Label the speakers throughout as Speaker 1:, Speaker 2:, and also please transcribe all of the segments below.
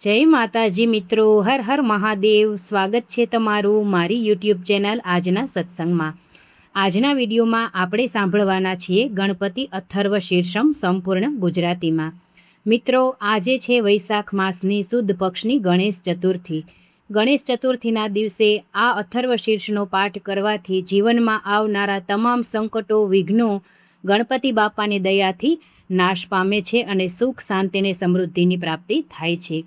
Speaker 1: જય માતાજી મિત્રો, હર હર મહાદેવ। સ્વાગત છે તમારું મારી યુટ્યુબ ચેનલ આજના સત્સંગમાં। આજના વિડીયોમાં આપણે સાંભળવાના છીએ ગણપતિ અથર્વ શીર્ષમ સંપૂર્ણ ગુજરાતીમાં। મિત્રો, આજે છે વૈશાખ માસની સુદ પક્ષની ગણેશ ચતુર્થી। ગણેશ ચતુર્થીના દિવસે આ અથર્વ શીર્ષનો પાઠ કરવાથી જીવનમાં આવનારા તમામ સંકટો, વિઘ્નો ગણપતિ બાપાની દયાથી નાશ પામે છે અને સુખ, શાંતિ અને સમૃદ્ધિની પ્રાપ્તિ થાય છે।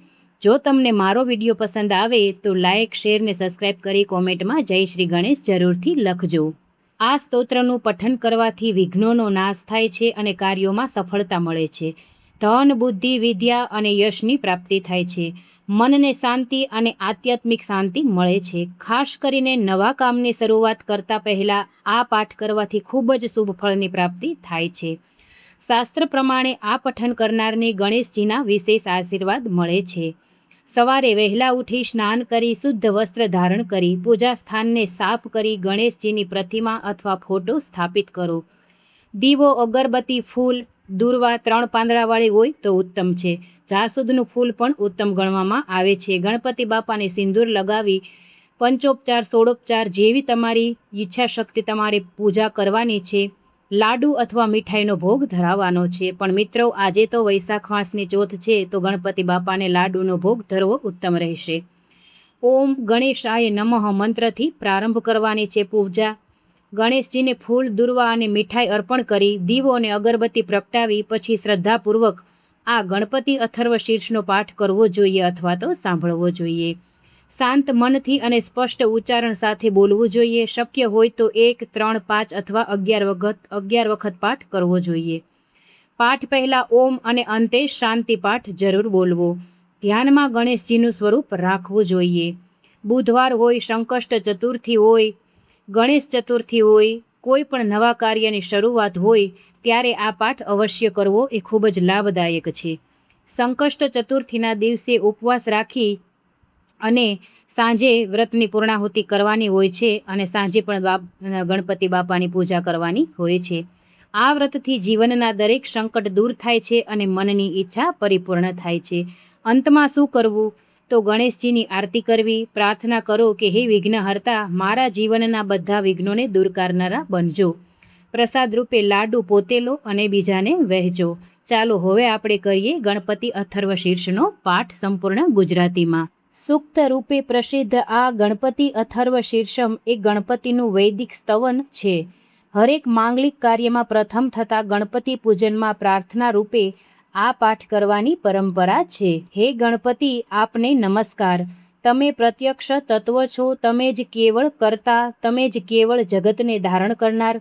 Speaker 1: જો તમને મારો વિડીયો પસંદ આવે તો લાઇક, શેર ને સબસ્ક્રાઈબ કરી કોમેન્ટમાં જય શ્રી ગણેશ જરૂરથી લખજો। આ સ્તોત્રનું પઠન કરવાથી વિઘ્નોનો નાશ થાય છે અને કાર્યોમાં સફળતા મળે છે। ધન, બુદ્ધિ, વિદ્યા અને યશની પ્રાપ્તિ થાય છે। મનને શાંતિ અને આધ્યાત્મિક શાંતિ મળે છે। ખાસ કરીને નવા કામની શરૂઆત કરતાં પહેલાં આ પાઠ કરવાથી ખૂબ જ શુભ ફળની પ્રાપ્તિ થાય છે। શાસ્ત્ર પ્રમાણે આ પઠન કરનારને ગણેશજીના વિશેષ આશીર્વાદ મળે છે। સવારે વહેલા ઉઠી સ્નાન કરી શુદ્ધ વસ્ત્ર ધારણ કરી પૂજા સ્થાનને સાફ કરી ગણેશજીની પ્રતિમા અથવા ફોટો સ્થાપિત કરો। દીવો, અગરબત્તી, ફૂલ, દુર્વા 3 પાંદડાવાળી હોય તો ઉત્તમ છે। જાસૂદનું ફૂલ પણ ઉત્તમ ગણવામાં આવે છે। ગણપતિ બાપાને સિંદૂર લગાવી પંચોપચાર, સોળોપચાર જેવી તમારી ઈચ્છા શક્તિ તમારે પૂજા કરવાની છે। લાડુ અથવા મીઠાઈનો ભોગ ધરાવવાનો છે। પણ મિત્રો, આજે તો વૈશાખ માસની ચોથ છે તો ગણપતિ બાપાને લાડુનો ભોગ ધરવો ઉત્તમ રહેશે। ઓમ ગણેશાય નમઃ મંત્રથી પ્રારંભ કરવાની છે પૂજા। ગણેશજીને ફૂલ, દુર્વા અને મીઠાઈ અર્પણ કરી દીવો અને અગરબત્તી પ્રગટાવી પછી શ્રદ્ધાપૂર્વક આ ગણપતિ અથર્વ શીર્ષનો પાઠ કરવો જોઈએ અથવા તો સાંભળવો જોઈએ। શાંત મનથી અને સ્પષ્ટ ઉચ્ચારણ સાથે બોલવું જોઈએ। શક્ય હોય તો 1, 3, 5 અથવા 11 વખત પાઠ કરવો જોઈએ। પાઠ પહેલાં ઓમ અને અંતે શાંતિ પાઠ જરૂર બોલવો। ધ્યાનમાં ગણેશજીનું સ્વરૂપ રાખવું જોઈએ। બુધવાર હોય, સંકષ્ટ ચતુર્થી હોય, ગણેશ ચતુર્થી હોય, કોઈ પણ નવા કાર્યની શરૂઆત હોય ત્યારે આ પાઠ અવશ્ય કરવો એ ખૂબ જ લાભદાયક છે। સંકષ્ટ ચતુર્થીના દિવસે ઉપવાસ રાખી અને સાંજે વ્રતની પૂર્ણાહુતિ કરવાની હોય છે અને સાંજે પણ ગણપતિ બાપાની પૂજા કરવાની હોય છે। આ વ્રતથી જીવનના દરેક સંકટ દૂર થાય છે અને મનની ઈચ્છા પરિપૂર્ણ થાય છે। અંતમાં શું કરવું? તો ગણેશજીની આરતી કરવી, પ્રાર્થના કરો કે હે વિઘ્નહર્તા, મારા જીવનના બધા વિઘ્નોને દૂર કરનારા બનજો। પ્રસાદ રૂપે લાડુ પોતે લો અને બીજાને વહેંચો। ચાલો હવે આપણે કરીએ ગણપતિ અથર્વ શીર્ષનો પાઠ સંપૂર્ણ ગુજરાતીમાં। સૂક્ત રૂપે પ્રસિદ્ધ આ ગણપતિ અથર્વ શીર્ષમ એ ગણપતિનું વૈદિક સ્તવન છે। હરેક માંગલિક કાર્યમાં પ્રથમ થતા ગણપતિ પૂજનમાં પ્રાર્થના રૂપે આ પાઠ કરવાની પરંપરા છે। હે ગણપતિ, આપને નમસ્કાર। તમે પ્રત્યક્ષ તત્વ છો। તમે જ કેવળ કર્તા, તમે જ કેવળ જગતને ધારણ કરનાર,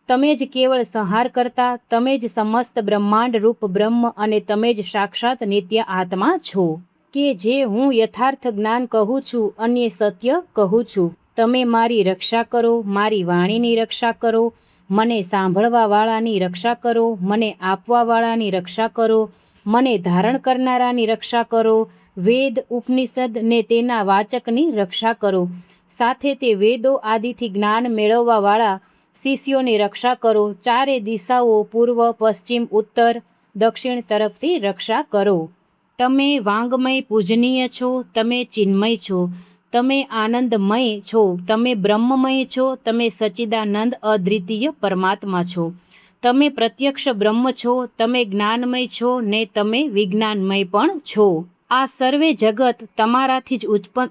Speaker 1: તમે જ કેવળ સંહાર કરતા, તમે જ સમસ્ત બ્રહ્માંડ રૂપ બ્રહ્મ અને તમે જ સાક્ષાત નિત્ય આત્મા છો કે જે હું યથાર્થ જ્ઞાન કહું છું, અન્ય સત્ય કહું છું। તમે મારી રક્ષા કરો, મારી વાણીની રક્ષા કરો, મને સાંભળવાવાળાની રક્ષા કરો, મને આપવાવાળાની રક્ષા કરો, મને ધારણ કરનારાની રક્ષા કરો, વેદ, ઉપનિષદ ને તેના વાચકની રક્ષા કરો, સાથે તે વેદો આદિથી જ્ઞાન મેળવવાવાળા શિષ્યોની રક્ષા કરો। ચારે દિશાઓ પૂર્વ, પશ્ચિમ, ઉત્તર, દક્ષિણ તરફથી રક્ષા કરો। તમે વાંગમય પૂજનીય છો, તમે ચિન્મય છો, તમે આનંદમય છો, તમે બ્રહ્મમય છો, તમે સચ્ચિદાનંદ અદ્વિતીય પરમાત્મા છો, તમે પ્રત્યક્ષ બ્રહ્મ છો, તમે જ્ઞાનમય છો ને તમે વિજ્ઞાનમય પણ છો। આ સર્વે જગત તમારાથી જ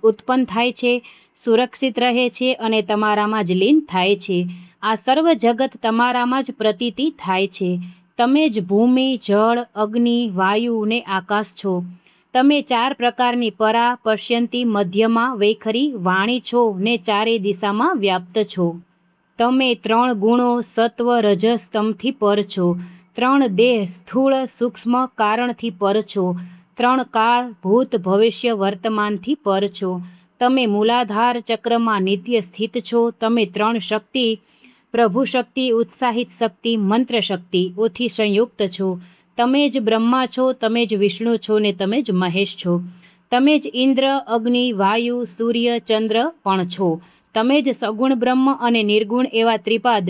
Speaker 1: ઉત્પન્ન થાય છે, સુરક્ષિત રહે છે અને તમારામાં જ લીન થાય છે। આ સર્વ જગત તમારામાં જ પ્રતીતિ થાય છે। તમે જ ભૂમિ, જળ, અગ્નિ, વાયુ ને આકાશ છો। તમે 4 પ્રકારની પરા, પશ્યંતી, મધ્યમાં, વૈખરી વાણી છો ને ચારે દિશામાં વ્યાપ્ત છો। તમે 3 ગુણો સત્વ, રજસ, તમથી પર છો। 3 દેહ સ્થૂળ, સૂક્ષ્મ, કારણથી પર છો। 3 કાળ, ભૂત, ભવિષ્ય, વર્તમાનથી પર છો। તમે મૂલાધાર ચક્રમાં નિત્ય સ્થિત છો। તમે 3 શક્તિ, પ્રભુ શક્તિ, ઉત્સાહિત શક્તિ, મંત્ર શક્તિ ઓથી સંયુક્ત છો। તમે જ બ્રહ્મા છો, તમે જ વિષ્ણુ છો ને તમે જ મહેશ છો। તમે જ ઇન્દ્ર, અગ્નિ, વાયુ, સૂર્ય, ચંદ્ર પણ છો। તમે જ સગુણ બ્રહ્મ અને નિર્ગુણ એવા ત્રિપાદ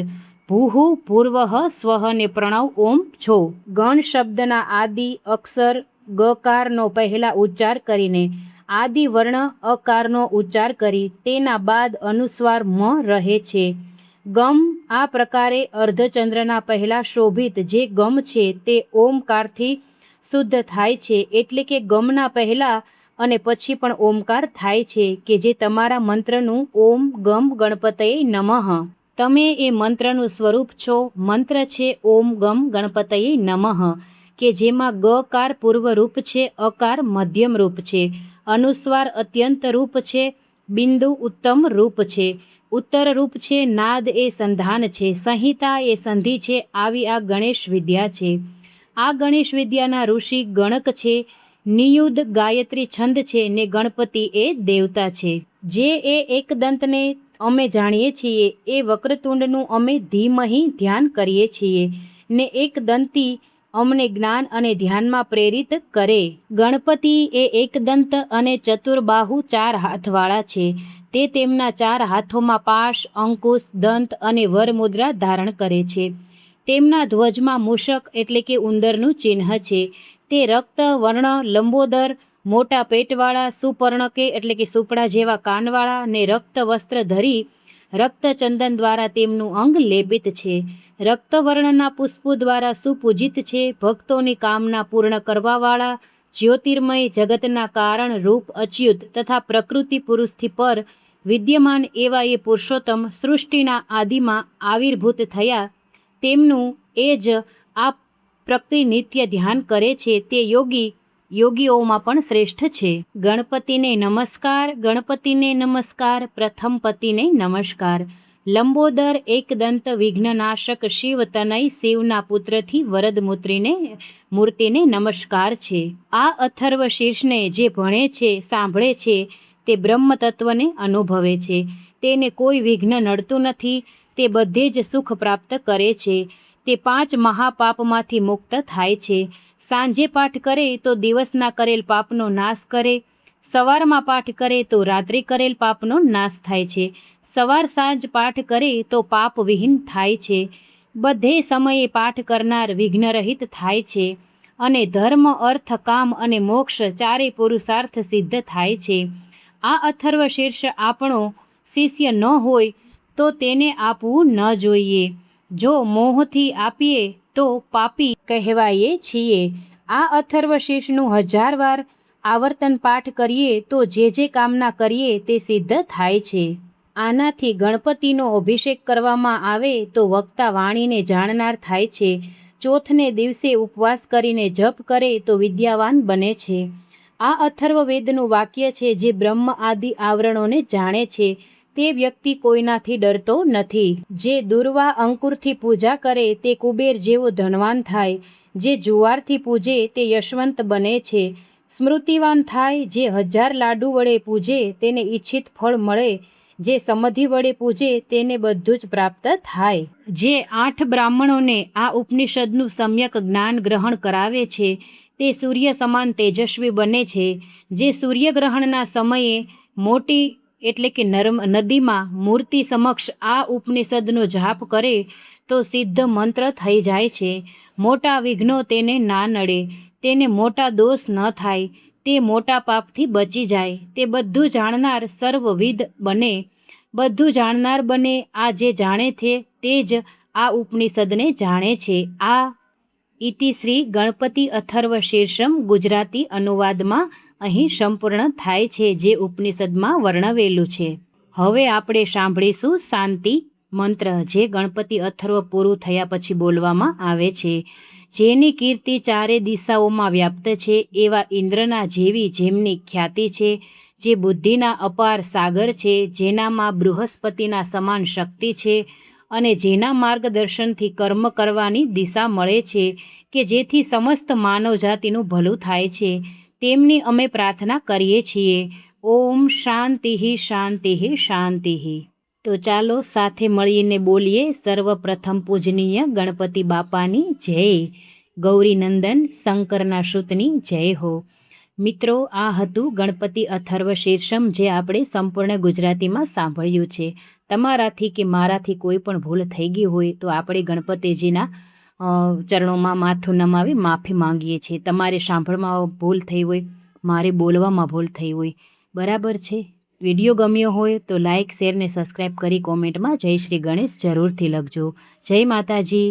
Speaker 1: ભૂહુ, ભૂર્વઃ, સ્વઃ ને પ્રણવ ઓમ છો। ગણ શબ્દના આદિ, અક્ષર, ગકારનો પહેલાં ઉચ્ચાર કરીને આદિ વર્ણ અકારનો ઉચ્ચાર કરી તેના બાદ અનુસ્વાર મ રહે છે. ગમ આ પ્રકારે અર્ધચંદ્રના પહેલાં શોભિત જે ગમ છે તે ઓમકારથી શુદ્ધ થાય છે, એટલે કે ગમના પહેલાં અને પછી પણ ઓમકાર થાય છે કે જે તમારા મંત્રનું ઓમ ગમ ગણપતયે નમઃ. તમે એ મંત્રનું સ્વરૂપ છો. મંત્ર છે ઓમ ગમ ગણપતયે નમઃ, કે જેમાં ગકાર પૂર્વરૂપ છે, અકાર મધ્યમ રૂપ છે, અનુસ્વાર અત્યંત રૂપ છે, બિંદુ ઉત્તમ રૂપ છે, ઉત્તર રૂપ છે, નાદ એ સંધાન છે, સંહિતા એ સંધિ છે. આવી આ ગણેશ વિદ્યા છે. આ ગણેશ વિદ્યાના ઋષિ ગણક છે, નિયુદ્ધ ગાયત્રી છંદ છે ને ગણપતિ એ દેવતા છે. જે એ એકદંતને અમે જાણીએ છીએ એ વક્રતુંડનું અમે ધીમહિ ધ્યાન કરીએ છીએ ને એકદંતી અમને જ્ઞાન અને ધ્યાનમાં પ્રેરિત કરે. ગણપતિ એ એકદંત અને ચતુર્બાહુ 4 હાથવાળા છે. તે તેમના 4 હાથોમાં પાશ, અંકુશ, દંત અને વરમુદ્રા ધારણ કરે છે. તેમના ધ્વજમાં મૂષક એટલે કે ઉંદરનું ચિહ્ન છે. તે રક્ત વર્ણ, લંબોદર, મોટા પેટવાળા, સુપર્ણકે એટલે કે સુપડા જેવા કાનવાળા ને રક્ત વસ્ત્ર ધરી રક્તચંદન દ્વારા તેમનું અંગ લેપિત છે. રક્તવર્ણના પુષ્પો દ્વારા સુપૂજિત છે. ભક્તોની કામના પૂર્ણ કરવાવાળા, જ્યોતિર્મય, જગતના કારણ રૂપ, અચ્યુત તથા પ્રકૃતિ પુરુષથી પર વિદ્યમાન એવા એ પુરુષોત્તમ સૃષ્ટિના આદિમાં આવિર્ભૂત થયા. તેમનું એ જ આ પ્રકૃતિ નિત્ય ધ્યાન કરે છે. તે યોગીઓમાં પણ શ્રેષ્ઠ છે. ગણપતિને નમસ્કાર, ગણપતિને નમસ્કાર, પ્રથમ પતિને નમસ્કાર. લંબોદર એકદંત વિઘ્નનાશક શિવ તનય શિવના પુત્રથી વરદ મૂર્તિને નમસ્કાર છે. આ અથર્વ શીર્ષને જે ભણે છે, સાંભળે છે તે બ્રહ્મ તત્વને અનુભવે છે. તેને કોઈ વિઘ્ન નડતું નથી. તે બધે જ સુખ પ્રાપ્ત કરે છે. તે 5 મહાપાપમાંથી મુક્ત થાય છે. સાંજે પાઠ કરે તો દિવસના કરેલ પાપનો નાશ કરે. સવારમાં પાઠ કરે તો રાત્રે કરેલ પાપનો નાશ થાય છે. સવાર સાંજ પાઠ કરે તો પાપ વિહીન થાય છે. બધે સમયે પાઠ કરનાર વિઘ્નરહિત થાય છે અને ધર્મ, અર્થ, કામ અને મોક્ષ 4 પુરુષાર્થ સિદ્ધ થાય છે. આ અથર્વ શીર્ષ આપણો શિષ્ય ન હોય તો તેને આપવું ન જોઈએ. જો મોહથી આપીએ તો પાપી કહેવાઈએ છીએ. આ અથર્વ શીર્ષનું 1000 વાર આવર્તન પાઠ કરીએ તો જે કામના કરીએ તે સિદ્ધ થાય છે. આનાથી ગણપતિનો અભિષેક કરવામાં આવે તો વક્તા વાણીને જાણનાર થાય છે. ચોથને દિવસે ઉપવાસ કરીને જપ કરે તો વિદ્યાવાન બને છે. આ અથર્વવેદનું વાક્ય છે જે બ્રહ્મ આદિ આવરણોને જાણે છે તે વ્યક્તિ કોઈનાથી ડરતો નથી. જે દુર્વા અંકુરથી પૂજા કરે તે કુબેર જેવો ધનવાન થાય. જે જુવારથી પૂજે તે યશવંત બને છે, સ્મૃતિવાન થાય. જે 1000 લાડુ વડે પૂજે તેને ઈચ્છિત ફળ મળે. જે સમધિ વડે પૂજે તેને બધું જ પ્રાપ્ત થાય. જે 8 બ્રાહ્મણોને આ ઉપનિષદનું સમ્યક જ્ઞાન ગ્રહણ કરાવે છે તે સૂર્ય સમાન તેજસ્વી બને છે. જે સૂર્યગ્રહણના સમયે મોટી એટલે કે નદીમાં મૂર્તિ સમક્ષ આ ઉપનિષદનો જાપ કરે તો સિદ્ધ મંત્ર થઈ જાય છે. મોટા વિઘ્નો તેને ના નડે, તેને મોટા દોષ ન થાય, તે મોટા પાપથી બચી જાય. તે બધું જાણનાર સર્વવિદ બને, બધું જાણનાર બને. આ જે જાણે છે તે જ આ ઉપનિષદને જાણે છે. આ ઇતિ શ્રી ગણપતિ અથર્વ શીર્ષમ ગુજરાતી અનુવાદમાં અહીં સંપૂર્ણ થાય છે જે ઉપનિષદમાં વર્ણવેલું છે. હવે આપણે સાંભળીશું શાંતિ મંત્ર જે ગણપતિ અથર્વ પૂરું થયા પછી બોલવામાં આવે છે. જેની કીર્તિ 4 દિશાઓમાં વ્યાપ્ત છે એવા ઇન્દ્રના જેવી જેમની ખ્યાતિ છે. જે બુદ્ધિના અપાર સાગર છે, જેનામાં બૃહસ્પતિના સમાન શક્તિ છે અને જેના માર્ગદર્શનથી કર્મ કરવાની દિશા મળે છે કે જેથી સમસ્ત માનવજાતિનું ભલું થાય છે. તેમની અમે પ્રાર્થના કરીએ છીએ. ઓમ શાંતિ શાંતિ શાંતિ. તો ચાલો સાથે મળીને બોલીએ સર્વપ્રથમ પૂજનીય ગણપતિ બાપાની જય. ગૌરીનંદન શંકરના સૂતની જય હો. મિત્રો, આ હતું ગણપતિ અથર્વ શીર્ષમ જે આપણે સંપૂર્ણ ગુજરાતીમાં સાંભળ્યું છે. તમારાથી કે મારાથી કોઈ પણ ભૂલ થઈ ગઈ હોય તો આપણે ગણપતિજીના ચરણોમાં માથું નમાવી માફી માંગીએ છીએ. તમારે સાંભળવામાં ભૂલ થઈ હોય, મારે બોલવામાં ભૂલ થઈ હોય, બરાબર છે. વિડીયો ગમ્યો હોય તો લાઇક, શેર ને સબસ્ક્રાઈબ કરી કોમેન્ટમાં જય શ્રી ગણેશ જરૂરથી લખજો. જય માતાજી.